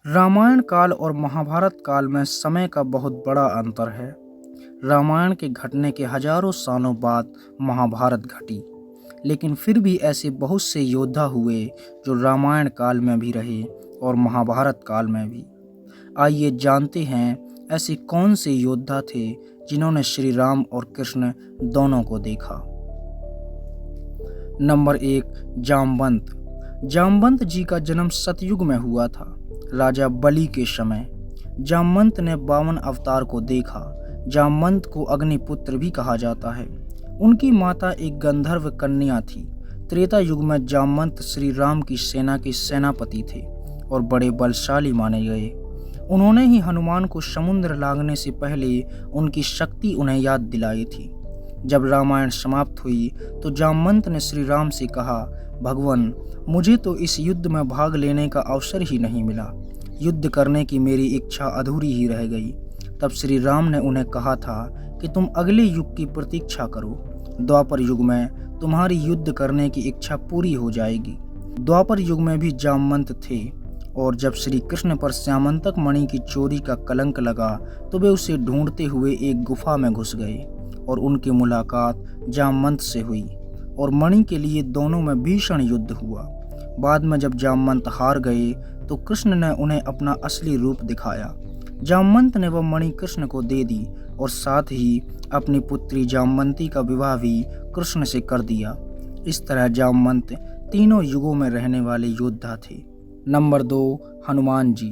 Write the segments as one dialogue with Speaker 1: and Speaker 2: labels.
Speaker 1: रामायण काल और महाभारत काल में समय का बहुत बड़ा अंतर है। रामायण के घटने के हजारों सालों बाद महाभारत घटी, लेकिन फिर भी ऐसे बहुत से योद्धा हुए जो रामायण काल में भी रहे और महाभारत काल में भी। आइए जानते हैं ऐसे कौन से योद्धा थे जिन्होंने श्री राम और कृष्ण दोनों को देखा। नंबर 1, जामवंत। जामवंत जी का जन्म सतयुग में हुआ था, राजा बलि के समय। जामवंत ने 52 अवतार को देखा। जामवंत को अग्निपुत्र भी कहा जाता है। उनकी माता एक गंधर्व कन्या थी। त्रेता युग में जामवंत श्री राम की सेना के सेनापति थे और बड़े बलशाली माने गए। उन्होंने ही हनुमान को समुद्र लागने से पहले उनकी शक्ति उन्हें याद दिलाई थी। जब रामायण समाप्त हुई तो जामवंत ने श्री राम से कहा, भगवान, मुझे तो इस युद्ध में भाग लेने का अवसर ही नहीं मिला। युद्ध करने की मेरी इच्छा अधूरी ही रह गई। तब श्री राम ने उन्हें कहा था कि तुम अगले युग की प्रतीक्षा करो। द्वापर युग में तुम्हारी युद्ध करने की इच्छा पूरी हो जाएगी। द्वापर युग में भी जामवंत थे और जब श्री कृष्ण पर श्यामंतक मणि की चोरी का कलंक लगा तो वे उसे ढूंढते हुए एक गुफा में घुस गए और उनकी मुलाकात जामवंत से हुई और मणि के लिए दोनों में भीषण युद्ध हुआ। बाद में जब जामवंत हार गए तो कृष्ण ने उन्हें अपना असली रूप दिखाया। जामवंत ने वह मणि कृष्ण को दे दी और साथ ही अपनी पुत्री जामवंती का विवाह भी कृष्ण से कर दिया। इस तरह जामवंत तीनों युगों में रहने वाले योद्धा थे। नंबर 2, हनुमान जी।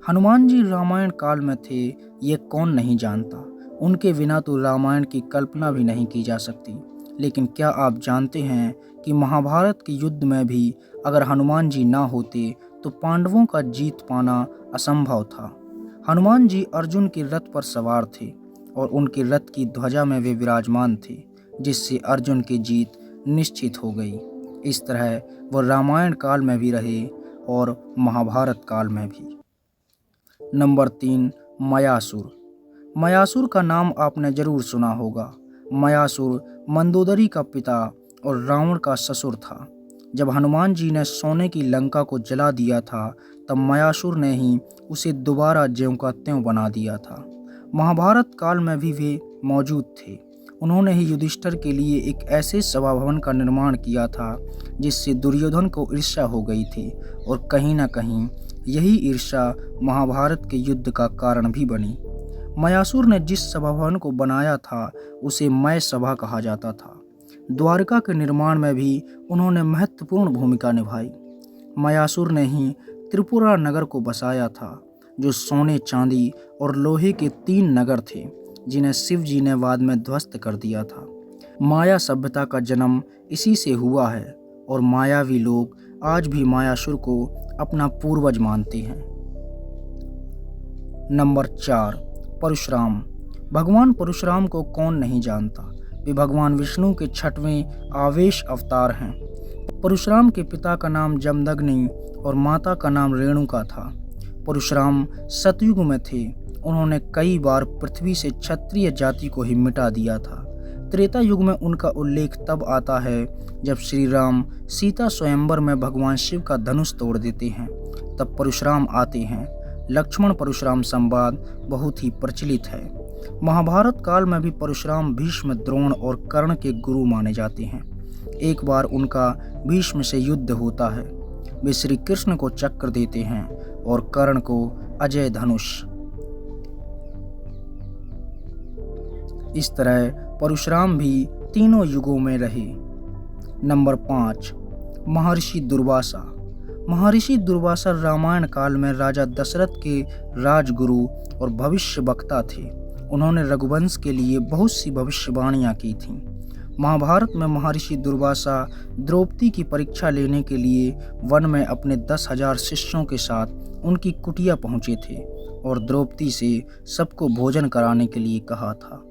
Speaker 1: हनुमान जी रामायण काल में थे, ये कौन नहीं जानता। उनके बिना तो रामायण की कल्पना भी नहीं की जा सकती। लेकिन क्या आप जानते हैं कि महाभारत के युद्ध में भी अगर हनुमान जी ना होते तो पांडवों का जीत पाना असंभव था। हनुमान जी अर्जुन के रथ पर सवार थे और उनके रथ की ध्वजा में वे विराजमान थे, जिससे अर्जुन की जीत निश्चित हो गई। इस तरह वह रामायण काल में भी रहे और महाभारत काल में भी। नंबर 3, मयासुर। मयासुर का नाम आपने जरूर सुना होगा। मयासुर मंदोदरी का पिता और रावण का ससुर था। जब हनुमान जी ने सोने की लंका को जला दिया था तब मयासुर ने ही उसे दोबारा ज्यों का त्यों बना दिया था। महाभारत काल में भी वे मौजूद थे। उन्होंने ही युधिष्ठिर के लिए एक ऐसे सभा भवन का निर्माण किया था जिससे दुर्योधन को ईर्ष्या हो गई थी और कहीं न कहीं यही ईर्ष्या महाभारत के युद्ध का कारण भी बनी। मयासुर ने जिस सभा भवन को बनाया था उसे मय सभा कहा जाता था। द्वारका के निर्माण में भी उन्होंने महत्वपूर्ण भूमिका निभाई। मयासुर ने ही त्रिपुरा नगर को बसाया था, जो सोने, चांदी और लोहे के 3 नगर थे जिन्हें शिव जी ने बाद में ध्वस्त कर दिया था। माया सभ्यता का जन्म इसी से हुआ है और मायावी लोग आज भी मयासुर को अपना पूर्वज मानते हैं। नंबर 4, परशुराम। भगवान परशुराम को कौन नहीं जानता। वे भगवान विष्णु के 6वें आवेश अवतार हैं। परशुराम के पिता का नाम जमदग्नि और माता का नाम रेणुका था। परशुराम सतयुग में थे। उन्होंने कई बार पृथ्वी से क्षत्रिय जाति को ही मिटा दिया था। त्रेता युग में उनका उल्लेख तब आता है जब श्री राम सीता स्वयंवर में भगवान शिव का धनुष तोड़ देते हैं, तब परशुराम आते हैं। लक्ष्मण परशुराम संवाद बहुत ही प्रचलित है। महाभारत काल में भी परशुराम भीष्म, द्रोण और कर्ण के गुरु माने जाते हैं। एक बार उनका भीष्म से युद्ध होता है। वे श्री कृष्ण को चक्र देते हैं और कर्ण को अजय धनुष। इस तरह परशुराम भी तीनों युगों में रहे। नंबर 5, महर्षि दुर्वासा। महर्षि दुर्वासा रामायण काल में राजा दशरथ के राजगुरु और भविष्य वक्ता थे। उन्होंने रघुवंश के लिए बहुत सी भविष्यवाणियां की थीं। महाभारत में महर्षि दुर्वासा द्रौपदी की परीक्षा लेने के लिए वन में अपने 10,000 शिष्यों के साथ उनकी कुटिया पहुंचे थे और द्रौपदी से सबको भोजन कराने के लिए कहा था।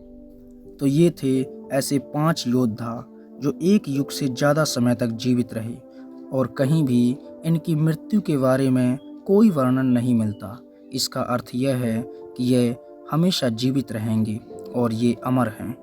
Speaker 1: तो ये थे ऐसे 5 योद्धा जो एक युग से ज़्यादा समय तक जीवित रहे और कहीं भी इनकी मृत्यु के बारे में कोई वर्णन नहीं मिलता। इसका अर्थ यह है कि ये हमेशा जीवित रहेंगे और ये अमर हैं।